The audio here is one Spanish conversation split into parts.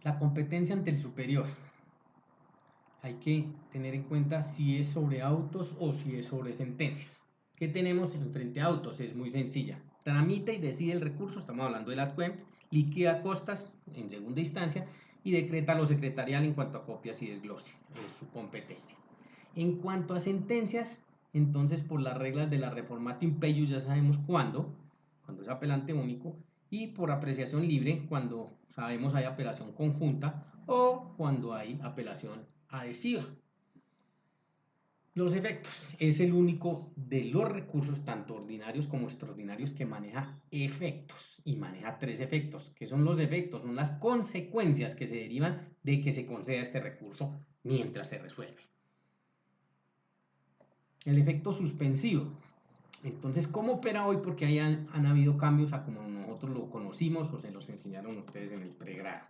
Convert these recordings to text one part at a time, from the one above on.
La competencia ante el superior. Hay que tener en cuenta si es sobre autos o si es sobre sentencias. ¿Qué tenemos en frente a autos? Es muy sencilla. Tramita y decide el recurso, estamos hablando del ADCUEM, liquida costas en segunda instancia y decreta lo secretarial en cuanto a copias y desglose. Es su competencia. En cuanto a sentencias, entonces por las reglas de la reformatio impellius ya sabemos cuándo es apelante único, y por apreciación libre cuando sabemos hay apelación conjunta o cuando hay apelación adhesiva. Los efectos es el único de los recursos, tanto ordinarios como extraordinarios, que maneja efectos y maneja tres efectos. ¿Qué son los efectos? Son las consecuencias que se derivan de que se conceda este recurso mientras se resuelve. El efecto suspensivo. Entonces, ¿cómo opera hoy? Porque ahí han habido cambios a como nosotros lo conocimos o se los enseñaron ustedes en el pregrado.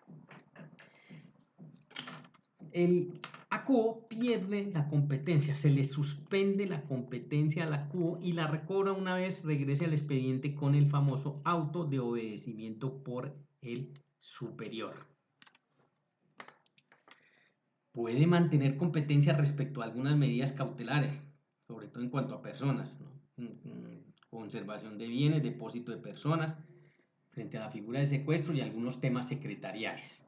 El ACUO pierde la competencia, se le suspende la competencia al ACUO y la recobra una vez regrese al expediente con el famoso auto de obedecimiento por el superior. Puede mantener competencia respecto a algunas medidas cautelares, sobre todo en cuanto a personas, ¿no? Conservación de bienes, depósito de personas, frente a la figura de secuestro y algunos temas secretariales.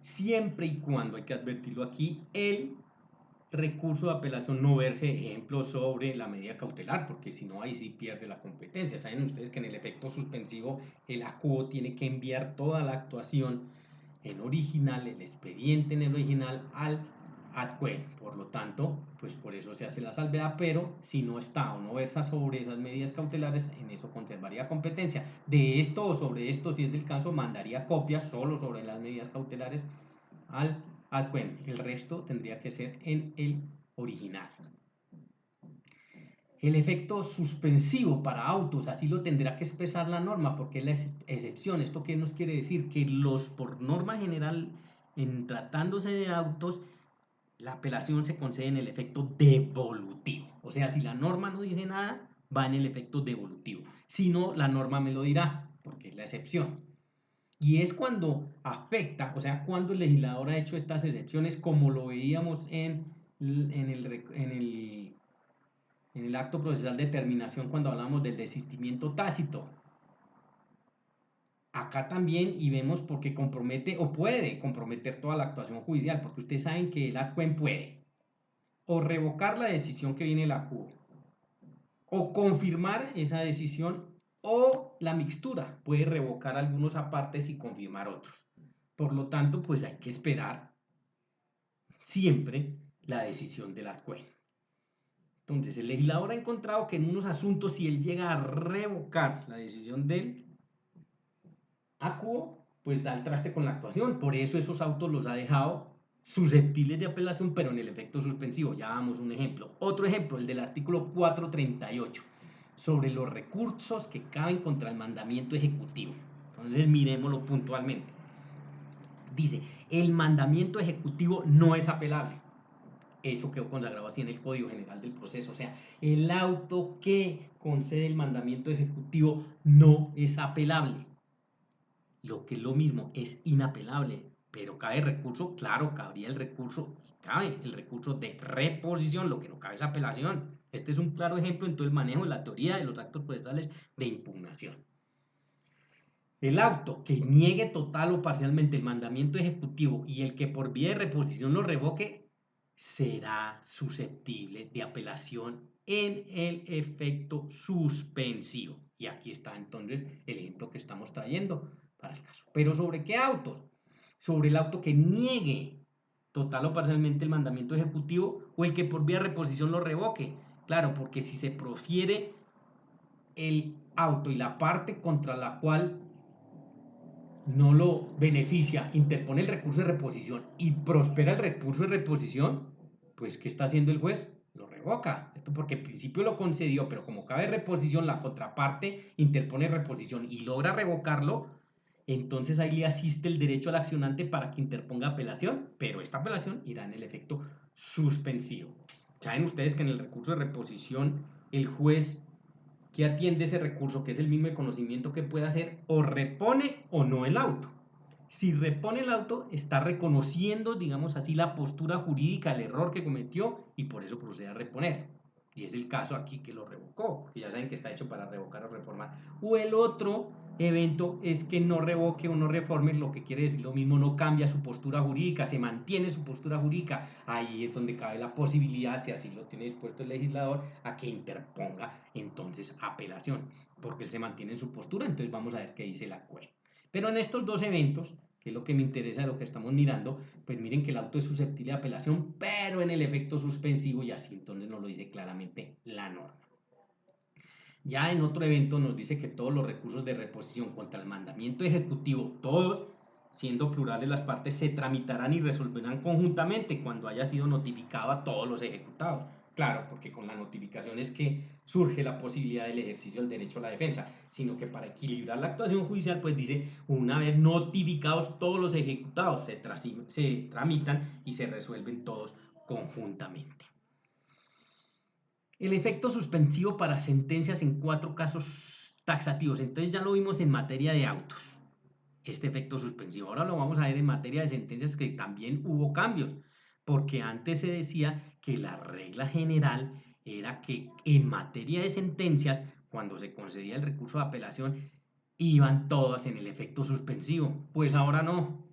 Siempre y cuando, hay que advertirlo aquí, el recurso de apelación no verse ejemplo sobre la medida cautelar, porque si no ahí sí pierde la competencia. Saben ustedes que en el efecto suspensivo el ACUO tiene que enviar toda la actuación en original, el expediente en el original al ADCUEM. Por lo tanto, pues por eso se hace la salvedad, pero si no está o no versa sobre esas medidas cautelares, en eso conservaría competencia. De esto o sobre esto, si es del caso, mandaría copias solo sobre las medidas cautelares al ADCUEM. El resto tendría que ser en el original. El efecto suspensivo para autos, así lo tendrá que expresar la norma, porque es la excepción. ¿Esto qué nos quiere decir? Que por norma general, en tratándose de autos, la apelación se concede en el efecto devolutivo. O sea, si la norma no dice nada, va en el efecto devolutivo. Si no, la norma me lo dirá, porque es la excepción. Y es cuando afecta, o sea, cuando el legislador ha hecho estas excepciones, como lo veíamos en el acto procesal de terminación cuando hablamos del desistimiento tácito. Acá también, y vemos porque compromete o puede comprometer toda la actuación judicial, porque ustedes saben que el ADCUEM puede o revocar la decisión que viene de la CUO, o confirmar esa decisión, o la mixtura, puede revocar algunos apartes y confirmar otros. Por lo tanto, pues hay que esperar siempre la decisión del ADCUEM. Entonces, el legislador ha encontrado que en unos asuntos, si él llega a revocar la decisión del ACUO, pues da el traste con la actuación. Por eso esos autos los ha dejado susceptibles de apelación, pero en el efecto suspensivo. Ya damos un ejemplo. Otro ejemplo, el del artículo 438, sobre los recursos que caben contra el mandamiento ejecutivo. Entonces, miremoslo puntualmente. Dice, el mandamiento ejecutivo no es apelable. Eso quedó consagrado así en el Código General del Proceso. O sea, el auto que concede el mandamiento ejecutivo no es apelable. Lo que es lo mismo, es inapelable. Pero cabe recurso, claro, cabría el recurso, cabe el recurso de reposición, lo que no cabe es apelación. Este es un claro ejemplo en todo el manejo de la teoría de los actos procesales de impugnación. El auto que niegue total o parcialmente el mandamiento ejecutivo y el que por vía de reposición lo revoque será susceptible de apelación en el efecto suspensivo. Y aquí está entonces el ejemplo que estamos trayendo para el caso. ¿Pero sobre qué autos? Sobre el auto que niegue total o parcialmente el mandamiento ejecutivo o el que por vía de reposición lo revoque. Claro, porque si se profiere el auto y la parte contra la cual no lo beneficia, interpone el recurso de reposición y prospera el recurso de reposición, pues ¿qué está haciendo el juez? Lo revoca. Esto porque en principio lo concedió, pero como cabe reposición, la contraparte interpone reposición y logra revocarlo, entonces ahí le asiste el derecho al accionante para que interponga apelación, pero esta apelación irá en el efecto suspensivo. Saben ustedes que en el recurso de reposición el juez que atiende ese recurso, que es el mismo conocimiento que puede hacer, o repone o no el auto. Si repone el auto, está reconociendo, digamos así, la postura jurídica, el error que cometió y por eso procede a reponer. Y es el caso aquí que lo revocó, porque ya saben que está hecho para revocar o reformar. O el otro evento es que no revoque o no reforme, lo que quiere decir lo mismo, no cambia su postura jurídica, se mantiene su postura jurídica. Ahí es donde cabe la posibilidad, si así lo tiene dispuesto el legislador, a que interponga entonces apelación, porque él se mantiene en su postura. Entonces vamos a ver qué dice la CUE. Pero en estos dos eventos, que es lo que me interesa de lo que estamos mirando, pues miren que el auto es susceptible de apelación, pero en el efecto suspensivo, y así entonces nos lo dice claramente la norma. Ya en otro evento nos dice que todos los recursos de reposición contra el mandamiento ejecutivo, todos, siendo plurales las partes, se tramitarán y resolverán conjuntamente cuando haya sido notificado a todos los ejecutados. Claro, porque con la notificación es que surge la posibilidad del ejercicio del derecho a la defensa, sino que para equilibrar la actuación judicial, pues dice, una vez notificados todos los ejecutados, se tramitan y se resuelven todos conjuntamente. El efecto suspensivo para sentencias en 4 casos taxativos. Entonces ya lo vimos en materia de autos, este efecto suspensivo. Ahora lo vamos a ver en materia de sentencias, que también hubo cambios, porque antes se decía que la regla general era que en materia de sentencias, cuando se concedía el recurso de apelación, iban todas en el efecto suspensivo. Pues ahora no,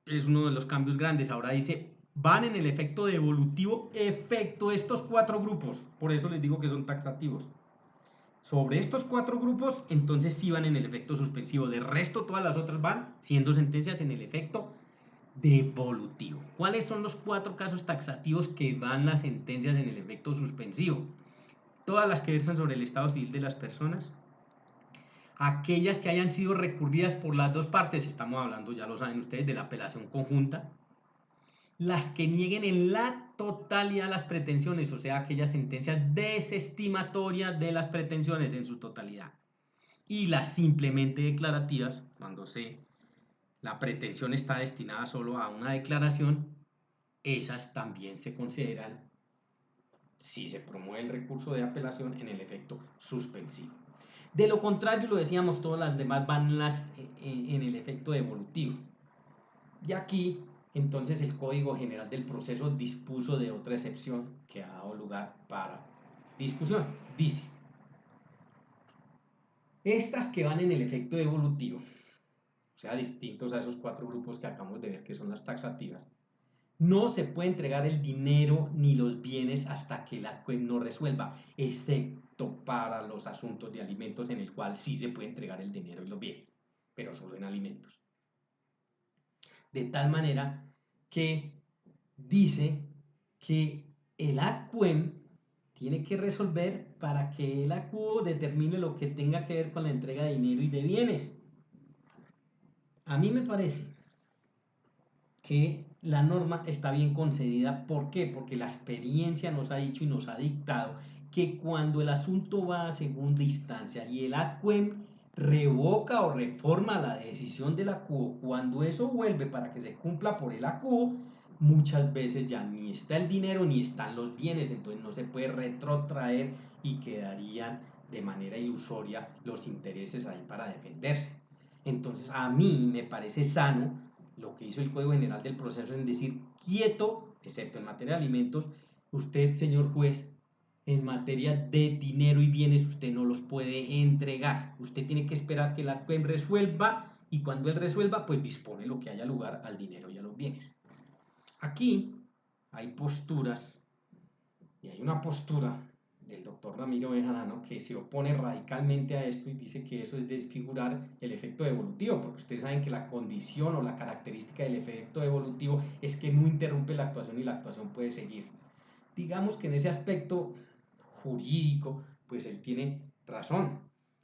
es uno de los cambios grandes. Ahora dice, van en el efecto devolutivo, efecto estos 4 grupos. Por eso les digo que son taxativos. Sobre estos 4 grupos, entonces sí van en el efecto suspensivo. De resto, todas las otras van siendo sentencias en el efecto devolutivo. ¿Cuáles son los 4 casos taxativos que van las sentencias en el efecto suspensivo? Todas las que versan sobre el estado civil de las personas, aquellas que hayan sido recurridas por las dos partes, estamos hablando, ya lo saben ustedes, de la apelación conjunta, las que nieguen en la totalidad las pretensiones, o sea, aquellas sentencias desestimatorias de las pretensiones en su totalidad, y las simplemente declarativas, cuando la pretensión está destinada solo a una declaración, esas también se consideran, si se promueve el recurso de apelación, en el efecto suspensivo. De lo contrario, lo decíamos, todas las demás van en el efecto devolutivo. Y aquí, entonces, el Código General del Proceso dispuso de otra excepción que ha dado lugar para discusión. Dice, estas que van en el efecto devolutivo, o sea, distintos a esos 4 grupos que acabamos de ver que son las taxativas, no se puede entregar el dinero ni los bienes hasta que la CUEM no resuelva, excepto para los asuntos de alimentos, en el cual sí se puede entregar el dinero y los bienes, pero solo en alimentos. De tal manera que dice que el ACUEM tiene que resolver para que el ACUO determine lo que tenga que ver con la entrega de dinero y de bienes. A mí me parece que la norma está bien concedida. ¿Por qué? Porque la experiencia nos ha dicho y nos ha dictado que cuando el asunto va a segunda instancia y el ACUEM revoca o reforma la decisión del ACUO, cuando eso vuelve para que se cumpla por el ACUO, muchas veces ya ni está el dinero ni están los bienes, entonces no se puede retrotraer y quedarían de manera ilusoria los intereses ahí para defenderse. Entonces a mí me parece sano lo que hizo el Código General del Proceso en decir quieto, excepto en materia de alimentos, usted, señor juez, en materia de dinero y bienes, usted no los puede entregar. Usted tiene que esperar que la CUEM resuelva y cuando él resuelva, pues dispone lo que haya lugar al dinero y a los bienes. Aquí hay posturas y hay una postura del doctor Ramiro Bejarano que se opone radicalmente a esto y dice que eso es desfigurar el efecto devolutivo, porque ustedes saben que la condición o la característica del efecto devolutivo es que no interrumpe la actuación y la actuación puede seguir. Digamos que en ese aspecto jurídico, pues él tiene razón,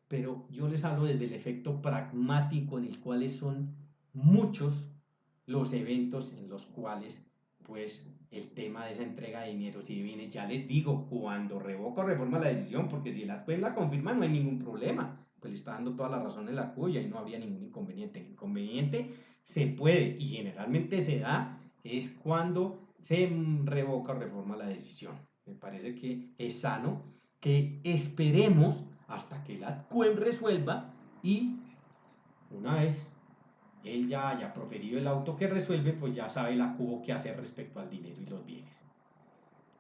pero yo les hablo desde el efecto pragmático en el cual son muchos los eventos en los cuales pues el tema de esa entrega de dinero y de bienes, ya les digo, cuando revoca o reforma la decisión, porque si la CUE la confirma no hay ningún problema, pues le está dando toda la razón en la CUE y ahí no habría ningún inconveniente. El inconveniente se puede y generalmente se da es cuando se revoca o reforma la decisión. Me parece que es sano que esperemos hasta que la CUE resuelva y una vez él ya haya proferido el auto que resuelve, pues ya sabe la CUO qué hacer respecto al dinero y los bienes.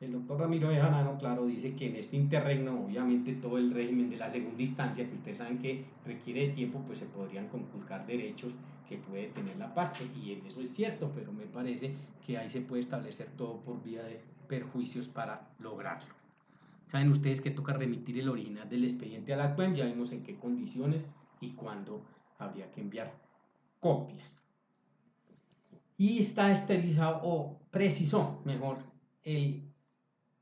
El doctor Ramiro Bejarano, claro, dice que en este interregno, obviamente todo el régimen de la segunda instancia, que ustedes saben que requiere de tiempo, pues se podrían conculcar derechos que puede tener la parte, y en eso es cierto, pero me parece que ahí se puede establecer todo por vía de perjuicios para lograrlo. Saben ustedes que toca remitir el original del expediente a la CUEM, ya vimos en qué condiciones y cuándo habría que enviar copias. Y está esterilizado o precisó mejor el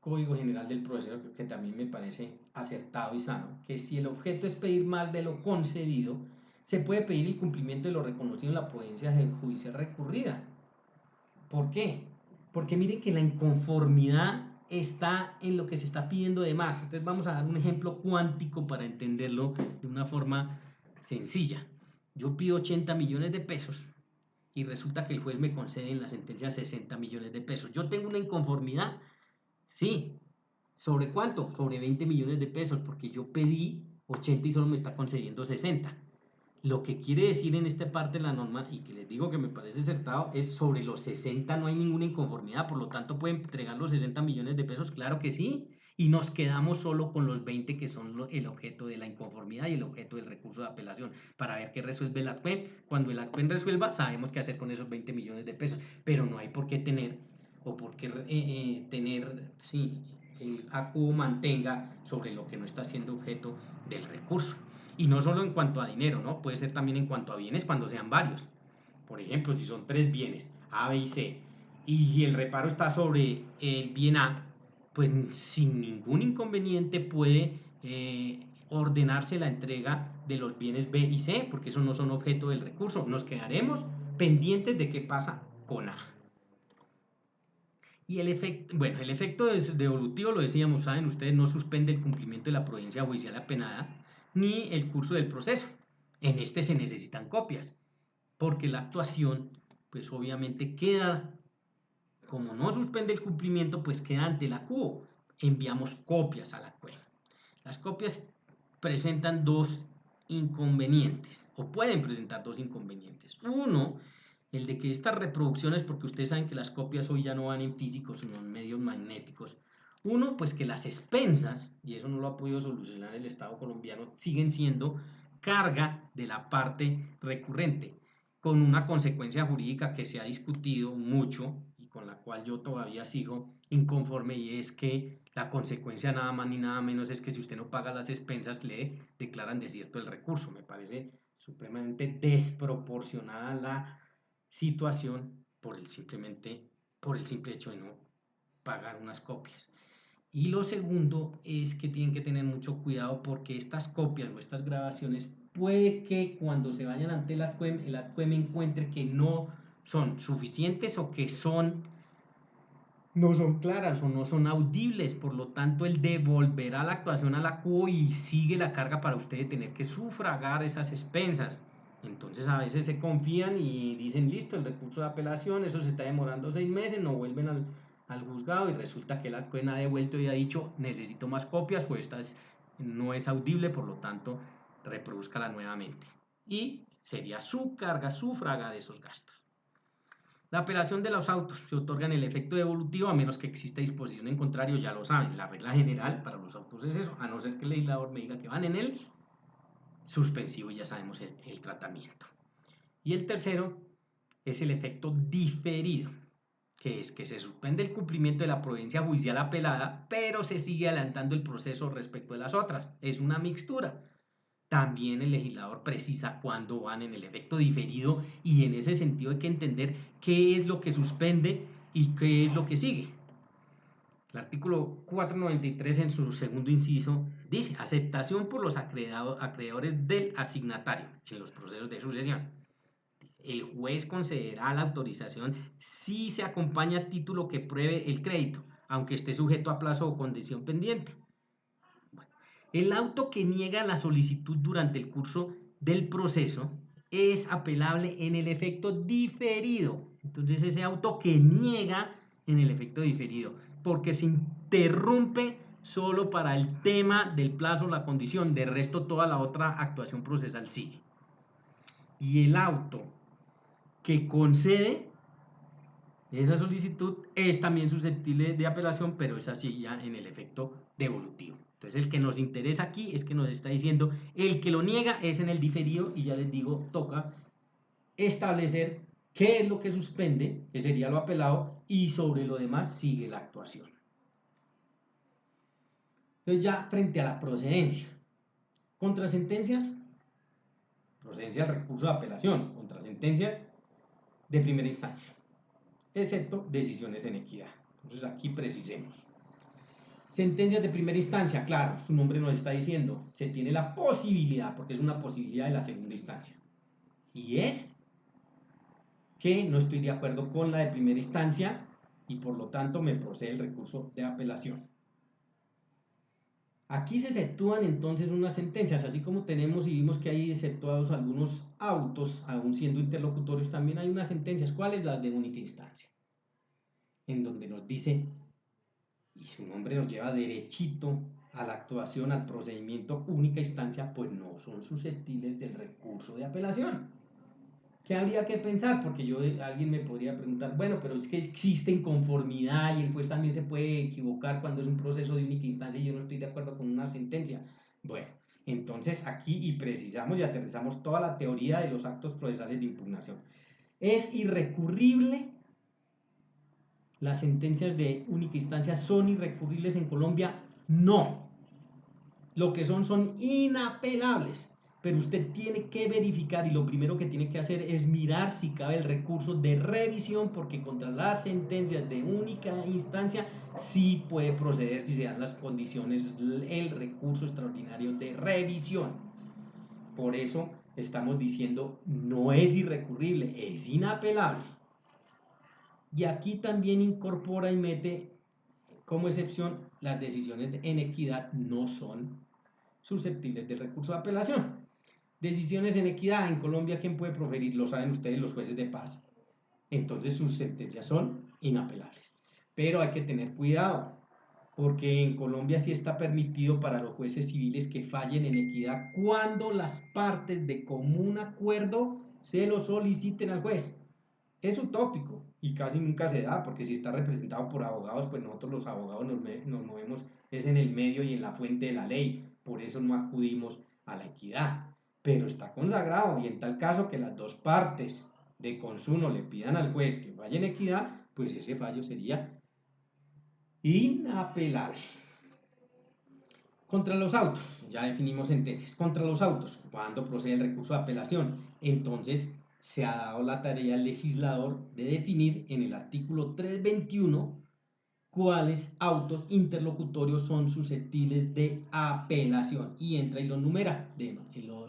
Código General del Proceso, que también me parece acertado y sano, que si el objeto es pedir más de lo concedido, se puede pedir el cumplimiento de lo reconocido en la providencia judicial recurrida. ¿Por qué? Porque miren que la inconformidad está en lo que se está pidiendo de más. Entonces vamos a dar un ejemplo cuántico para entenderlo de una forma sencilla. Yo pido 80 millones de pesos y resulta que el juez me concede en la sentencia 60 millones de pesos. Yo tengo una inconformidad, sí. ¿Sobre cuánto? Sobre 20 millones de pesos, porque yo pedí 80 y solo me está concediendo 60. Lo que quiere decir en esta parte de la norma, y que les digo que me parece acertado, es sobre los 60 no hay ninguna inconformidad, por lo tanto pueden entregar los 60 millones de pesos, claro que sí, y nos quedamos solo con los 20 que son el objeto de la inconformidad y el objeto del recurso de apelación, para ver qué resuelve el ACPEM. Cuando el ACPEM resuelva, sabemos qué hacer con esos 20 millones de pesos, pero no hay por qué tener, o por qué tener, sí, el ACU mantenga sobre lo que no está siendo objeto del recurso. Y no solo en cuanto a dinero, ¿no? Puede ser también en cuanto a bienes cuando sean varios. Por ejemplo, si son 3 bienes, A, B y C, y el reparo está sobre el bien A, pues sin ningún inconveniente puede ordenarse la entrega de los bienes B y C, porque esos no son objeto del recurso. Nos quedaremos pendientes de qué pasa con A. Y el efecto, bueno, el efecto devolutivo, lo decíamos, saben ustedes, no suspende el cumplimiento de la providencia judicial apenada ni el curso del proceso. En este se necesitan copias, porque la actuación, pues obviamente queda, como no suspende el cumplimiento, pues queda ante la CUO. Enviamos copias a la CUE. Las copias presentan dos inconvenientes, o pueden presentar dos inconvenientes. Uno, el de que estas reproducciones, porque ustedes saben que las copias hoy ya no van en físicos, sino en medios magnéticos. Uno, pues que las expensas, y eso no lo ha podido solucionar el Estado colombiano, siguen siendo carga de la parte recurrente, con una consecuencia jurídica que se ha discutido mucho y con la cual yo todavía sigo inconforme, y es que la consecuencia nada más ni nada menos es que si usted no paga las expensas le declaran desierto el recurso. Me parece supremamente desproporcionada la situación por el simple hecho de no pagar unas copias. Y lo segundo es que tienen que tener mucho cuidado, porque estas copias o estas grabaciones puede que cuando se vayan ante el ADCUEM encuentre que no son suficientes o que no son claras o no son audibles. Por lo tanto, él devolverá la actuación a la CUO y sigue la carga para usted de tener que sufragar esas expensas. Entonces a veces se confían y dicen, listo, el recurso de apelación, eso se está demorando 6 meses, no vuelven al juzgado, y resulta que la CUE ha devuelto y ha dicho, necesito más copias, o esta no es audible, por lo tanto reproduzcala nuevamente. Y sería su carga sufragar esos gastos. La apelación de los autos se otorga en el efecto devolutivo a menos que exista disposición en contrario, ya lo saben. La regla general para los autos es eso, a no ser que el legislador me diga que van en el suspensivo, y ya sabemos el tratamiento. Y el tercero es el efecto diferido, que es que se suspende el cumplimiento de la providencia judicial apelada, pero se sigue adelantando el proceso respecto de las otras. Es una mixtura. También el legislador precisa cuándo van en el efecto diferido, y en ese sentido hay que entender qué es lo que suspende y qué es lo que sigue. El artículo 493 en su segundo inciso dice: aceptación por los acreedores del asignatario en los procesos de sucesión. El juez concederá la autorización si se acompaña título que pruebe el crédito, aunque esté sujeto a plazo o condición pendiente. El auto que niega la solicitud durante el curso del proceso es apelable en el efecto diferido. Entonces, ese auto que niega en el efecto diferido, porque se interrumpe solo para el tema del plazo o la condición, de resto toda la otra actuación procesal sigue. Y el auto que concede esa solicitud es también susceptible de apelación, pero es así ya en el efecto devolutivo. Entonces el que nos interesa aquí es que nos está diciendo, el que lo niega es en el diferido y ya les digo, toca establecer qué es lo que suspende, que sería lo apelado, y sobre lo demás sigue la actuación. Entonces ya frente a la procedencia, contra sentencias, procedencia del recurso de apelación, contra sentencias de primera instancia, excepto decisiones en equidad. Entonces aquí precisemos. Sentencias de primera instancia, claro, su nombre nos está diciendo, se tiene la posibilidad, porque es una posibilidad de la segunda instancia, y es que no estoy de acuerdo con la de primera instancia y por lo tanto me procede el recurso de apelación. Aquí se exceptúan entonces unas sentencias, así como tenemos y vimos que hay exceptuados algunos autos, aún siendo interlocutorios, también hay unas sentencias. ¿Cuáles? Las de única instancia, en donde nos dice, y su nombre nos lleva derechito a la actuación, al procedimiento única instancia, pues no son susceptibles del recurso de apelación. ¿Qué habría que pensar? Porque alguien me podría preguntar, bueno, pero es que existe inconformidad y el juez también se puede equivocar cuando es un proceso de única instancia y yo no estoy de acuerdo con una sentencia. Bueno, entonces aquí y precisamos y aterrizamos toda la teoría de los actos procesales de impugnación. ¿Es irrecurrible? ¿Las sentencias de única instancia son irrecurribles en Colombia? No. Lo que son inapelables. Pero usted tiene que verificar y lo primero que tiene que hacer es mirar si cabe el recurso de revisión, porque contra las sentencias de única instancia sí puede proceder, si se dan las condiciones, el recurso extraordinario de revisión. Por eso estamos diciendo no es irrecurrible, es inapelable. Y aquí también incorpora y mete como excepción las decisiones en equidad no son susceptibles del recurso de apelación. Decisiones en equidad en Colombia, ¿quién puede proferir? Lo saben ustedes, los jueces de paz. Entonces sus sentencias son inapelables. Pero hay que tener cuidado, porque en Colombia sí está permitido para los jueces civiles que fallen en equidad cuando las partes de común acuerdo se lo soliciten al juez. Es utópico y casi nunca se da, porque si está representado por abogados, pues nosotros los abogados nos movemos es en el medio y en la fuente de la ley, por eso no acudimos a la equidad. Pero está consagrado y en tal caso que las dos partes de consumo le pidan al juez que falle en equidad, pues ese fallo sería inapelable. Contra los autos, ya definimos sentencias. Contra los autos, cuando procede el recurso de apelación, entonces se ha dado la tarea al legislador de definir en el artículo 321 cuáles autos interlocutorios son susceptibles de apelación y entra y lo numera,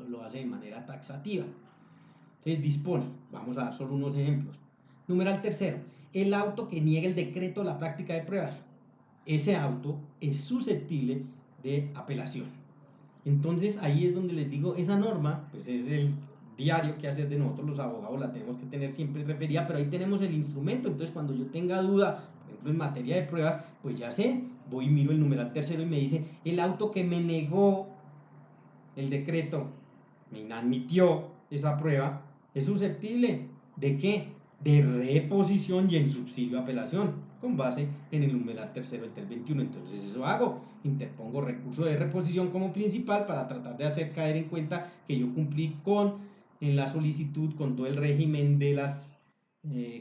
lo hace de manera taxativa. Entonces dispone, vamos a dar solo unos ejemplos. Numeral tercero, el auto que niegue el decreto de la práctica de pruebas. Ese auto es susceptible de apelación. Entonces ahí es donde les digo, esa norma, pues es el diario que hacer de nosotros los abogados, la tenemos que tener siempre referida, pero ahí tenemos el instrumento, entonces cuando yo tenga duda, por ejemplo en materia de pruebas, pues ya sé, voy y miro el numeral tercero y me dice, el auto que me negó el decreto, me inadmitió esa prueba, es susceptible ¿de qué? De reposición y en subsidio a apelación, con base en el numeral tercero del 321. Entonces eso hago, interpongo recurso de reposición como principal para tratar de hacer caer en cuenta que yo cumplí con en la solicitud con todo el régimen de las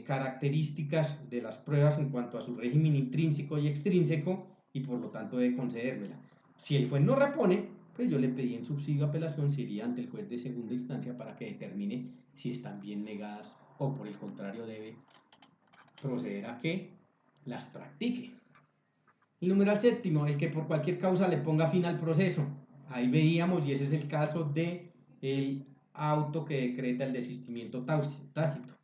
características de las pruebas en cuanto a su régimen intrínseco y extrínseco y por lo tanto debe concedérmela. Si el juez no repone, pues yo le pedí en subsidio a apelación, se iría ante el juez de segunda instancia para que determine si están bien negadas o por el contrario debe proceder a que las practique. El numeral séptimo, el que por cualquier causa le ponga fin al proceso. Ahí veíamos, y ese es el caso de el auto que decreta el desistimiento tácito.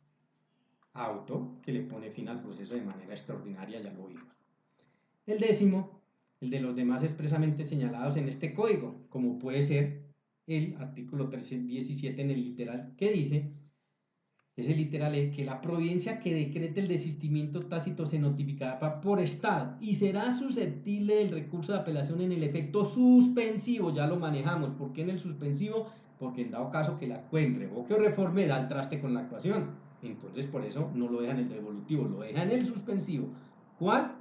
Auto que le pone fin al proceso de manera extraordinaria, ya lo vimos. El décimo, el de los demás expresamente señalados en este código, como puede ser el artículo 317 en el literal que dice, es el literal que la providencia que decrete el desistimiento tácito se notificará por estado y será susceptible del recurso de apelación en el efecto suspensivo, ya lo manejamos. ¿Por qué en el suspensivo? Porque en dado caso que la CUEM revoque o reforme da el traste con la actuación. Entonces por eso no lo deja en el devolutivo, lo deja en el suspensivo. ¿Cuál?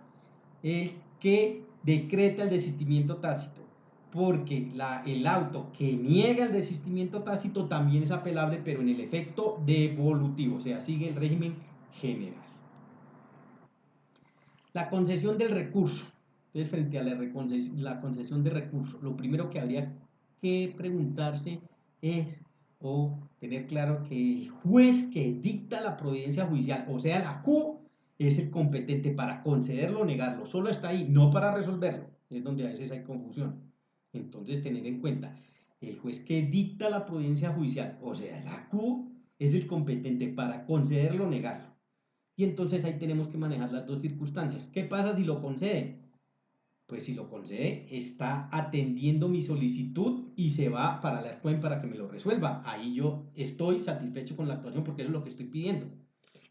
El que decreta el desistimiento tácito, porque el auto que niega el desistimiento tácito también es apelable, pero en el efecto devolutivo, o sea, sigue el régimen general. La concesión del recurso. Entonces, frente a la concesión de recurso, lo primero que habría que preguntarse es, o tener claro, que el juez que dicta la providencia judicial, o sea, la Q, es el competente para concederlo o negarlo. Solo está ahí, no para resolverlo. Es donde a veces hay confusión. Entonces, tener en cuenta, el juez que dicta la providencia judicial, o sea, la Q, es el competente para concederlo o negarlo. Y entonces ahí tenemos que manejar las dos circunstancias. ¿Qué pasa si lo concede? Pues si lo concede, está atendiendo mi solicitud y se va para la SCUEM para que me lo resuelva. Ahí yo estoy satisfecho con la actuación porque eso es lo que estoy pidiendo.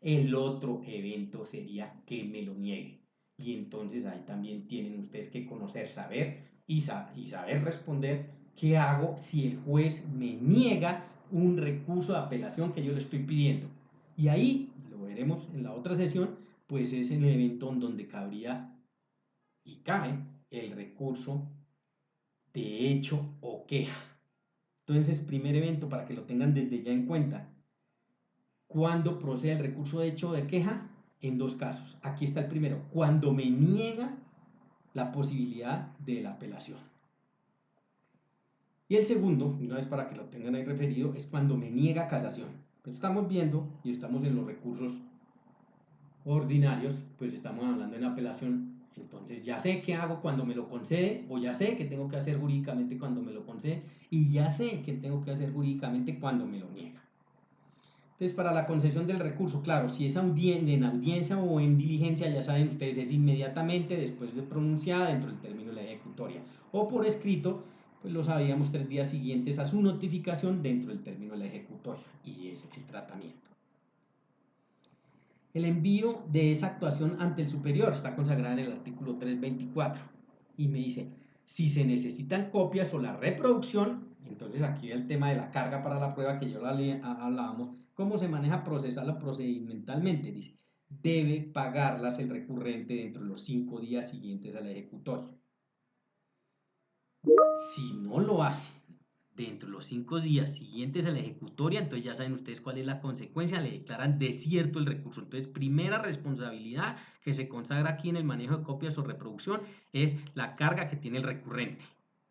El otro evento sería que me lo niegue. Y entonces ahí también tienen ustedes que conocer, saber y saber responder qué hago si el juez me niega un recurso de apelación que yo le estoy pidiendo. Y ahí, lo veremos en la otra sesión, pues es el evento en donde cabría y cae el recurso de hecho o queja. Entonces, primer evento para que lo tengan desde ya en cuenta. ¿Cuándo procede el recurso de hecho o de queja? En dos casos. Aquí está el primero. Cuando me niega la posibilidad de la apelación. Y el segundo, una vez para que lo tengan ahí referido, es cuando me niega casación. Pues estamos viendo y estamos en los recursos ordinarios, pues estamos hablando en apelación. Entonces ya sé qué hago cuando me lo concede, o ya sé qué tengo que hacer jurídicamente cuando me lo concede, y ya sé qué tengo que hacer jurídicamente cuando me lo niega. Entonces, para la concesión del recurso, claro, si es en audiencia o en diligencia, ya saben ustedes, es inmediatamente después de pronunciada dentro del término de la ejecutoria. O por escrito, pues lo sabíamos 3 días siguientes a su notificación dentro del término de la ejecutoria. Y es el tratamiento. El envío de esa actuación ante el superior está consagrada en el artículo 324 y me dice, si se necesitan copias o la reproducción, entonces aquí el tema de la carga para la prueba que yo hablábamos, cómo se maneja procesal o procedimentalmente, dice, debe pagarlas el recurrente dentro de los 5 días siguientes a la ejecutoria. Si no lo hace dentro de los 5 días siguientes a la ejecutoria, entonces ya saben ustedes cuál es la consecuencia, le declaran desierto el recurso. Entonces, primera responsabilidad que se consagra aquí en el manejo de copias o reproducción es la carga que tiene el recurrente.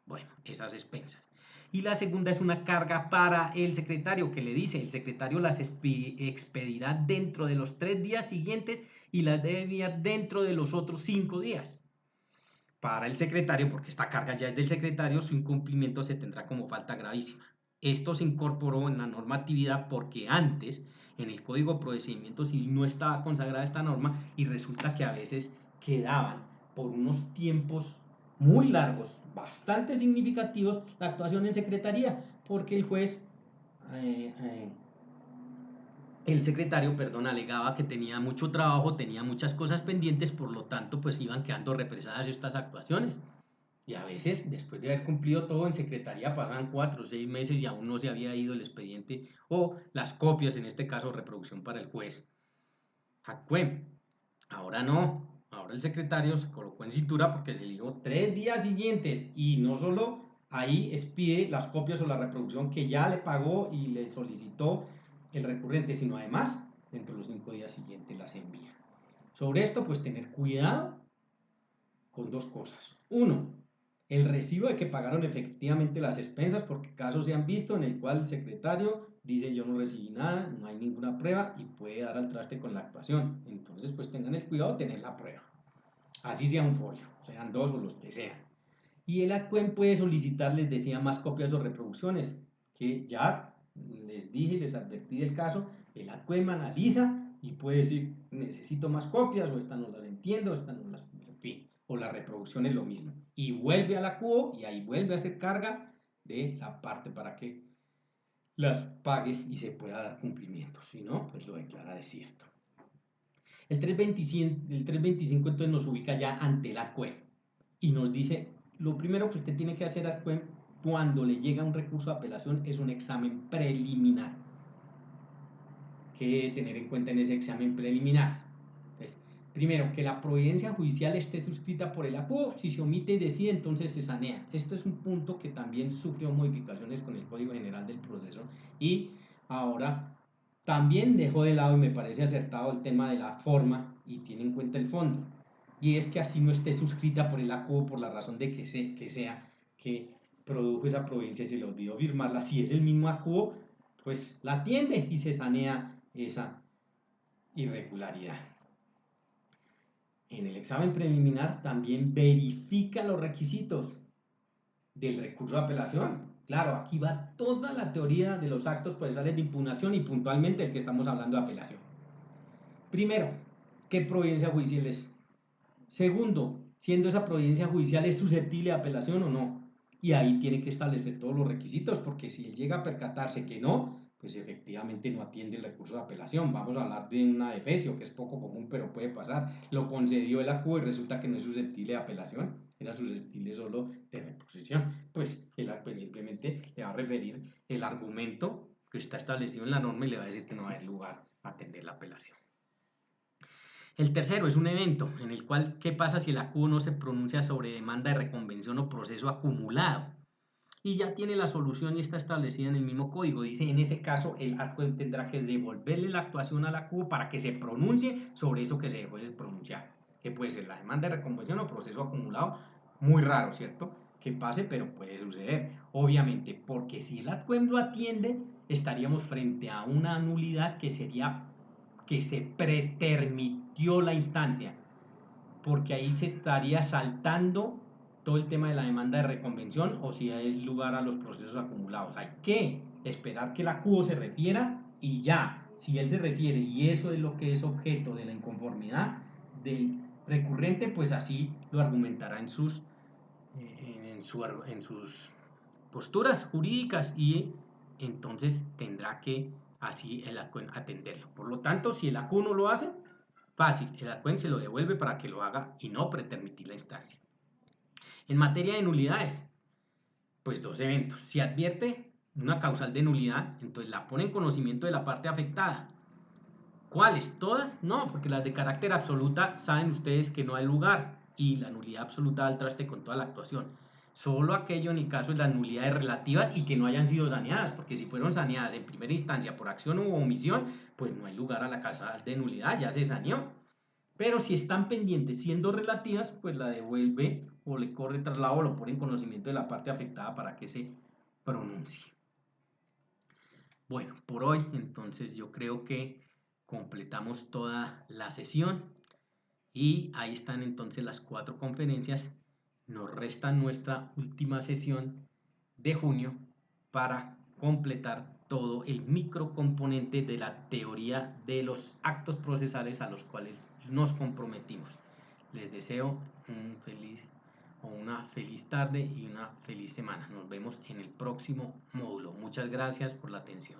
Bueno, esas expensas. Y la segunda es una carga para el secretario, que le dice, el secretario las expedirá dentro de los 3 días siguientes y las debe enviar dentro de los otros 5 días. Para el secretario, porque esta carga ya es del secretario, su incumplimiento se tendrá como falta gravísima. Esto se incorporó en la normatividad porque antes en el Código de Procedimiento Civil no estaba consagrada esta norma y resulta que a veces quedaban por unos tiempos muy largos, bastante significativos, la actuación en secretaría, porque el secretario, perdón, alegaba que tenía mucho trabajo, tenía muchas cosas pendientes, por lo tanto, pues iban quedando represadas estas actuaciones. Y a veces, después de haber cumplido todo en secretaría, pasan 4 o 6 meses y aún no se había ido el expediente o las copias, en este caso, reproducción para el juez. Jacue, ahora no. Ahora el secretario se colocó en cintura porque se le dijo 3 días siguientes y no solo ahí expide las copias o la reproducción que ya le pagó y le solicitó el recurrente, sino además dentro de los 5 días siguientes las envía. Sobre esto, pues tener cuidado con dos cosas. Uno, el recibo de que pagaron efectivamente las expensas, porque casos se han visto en el cual el secretario dice yo no recibí nada, no hay ninguna prueba y puede dar al traste con la actuación. Entonces, pues tengan el cuidado de tener la prueba. Así sea un folio, sean dos o los que sean. Y el ACUEM puede solicitar, les decía, más copias o reproducciones, que ya les dije y les advertí del caso, el ACUEM analiza y puede decir, necesito más copias, o estas no las entiendo, estas no las, en fin, o la reproducción es lo mismo. Y vuelve a la CUO y ahí vuelve a hacer carga de la parte para que las pague y se pueda dar cumplimiento. Si no, pues lo declara desierto. El 325 entonces nos ubica ya ante la ACUEM y nos dice, lo primero que usted tiene que hacer cuando le llega un recurso de apelación es un examen preliminar. que tener en cuenta en ese examen preliminar. Entonces, primero, que la providencia judicial esté suscrita por el acuo. Si se omite y decide, entonces se sanea. Esto es un punto que también sufrió modificaciones con el Código General del Proceso y ahora también dejó de lado, y me parece acertado, el tema de la forma y tiene en cuenta el fondo. Y es que así no esté suscrita por el acuo por la razón de que sea que produjo esa providencia y se le olvidó firmarla. Si es el mismo acuo, pues la atiende y se sanea esa irregularidad. En el examen preliminar también verifica los requisitos del recurso de apelación. Claro, aquí va toda la teoría de los actos procesales de impugnación y puntualmente el que estamos hablando de apelación. Primero, ¿qué providencia judicial es? Segundo, siendo esa providencia judicial es susceptible de apelación o no. Y ahí tiene que establecer todos los requisitos, porque si él llega a percatarse que no, pues efectivamente no atiende el recurso de apelación. Vamos a hablar de una defecio, que es poco común, pero puede pasar. Lo concedió el acuo y resulta que no es susceptible de apelación, era susceptible solo de reposición. Pues el acuo simplemente le va a referir el argumento que está establecido en la norma y le va a decir que no va a haber lugar a atender la apelación. El tercero es un evento en el cual, ¿qué pasa si el acuo no se pronuncia sobre demanda de reconvención o proceso acumulado? Y ya tiene la solución y está establecida en el mismo código. Dice, en ese caso, el acuo tendrá que devolverle la actuación al acuo para que se pronuncie sobre eso que se dejó de pronunciar. Que puede ser la demanda de reconvención o proceso acumulado. Muy raro, ¿cierto? Que pase, pero puede suceder. Obviamente, porque si el acuo lo atiende, estaríamos frente a una nulidad que sería que se pretermitió la instancia, porque ahí se estaría saltando todo el tema de la demanda de reconvención o si hay lugar a los procesos acumulados. Hay que esperar que el acuo se refiera y ya, si él se refiere y eso es lo que es objeto de la inconformidad del recurrente, pues así lo argumentará en sus posturas jurídicas y entonces tendrá que así el ACUEN atenderlo. Por lo tanto, si el ACU no lo hace, fácil, el ACUEN se lo devuelve para que lo haga y no pretermitir la instancia. En materia de nulidades, pues dos eventos. Si advierte una causal de nulidad, entonces la pone en conocimiento de la parte afectada. ¿Cuáles? ¿Todas? No, porque las de carácter absoluta saben ustedes que no hay lugar y la nulidad absoluta da al traste con toda la actuación. Solo aquello en el caso de las nulidades relativas y que no hayan sido saneadas, porque si fueron saneadas en primera instancia por acción u omisión, pues no hay lugar a la causal de nulidad, ya se saneó. Pero si están pendientes siendo relativas, pues la devuelve o le corre traslado o lo pone en conocimiento de la parte afectada para que se pronuncie. Bueno, por hoy entonces yo creo que completamos toda la sesión y ahí están entonces las 4 conferencias. Nos resta nuestra última sesión de junio para completar todo el microcomponente de la teoría de los actos procesales a los cuales nos comprometimos. Les deseo una feliz tarde y una feliz semana. Nos vemos en el próximo módulo. Muchas gracias por la atención.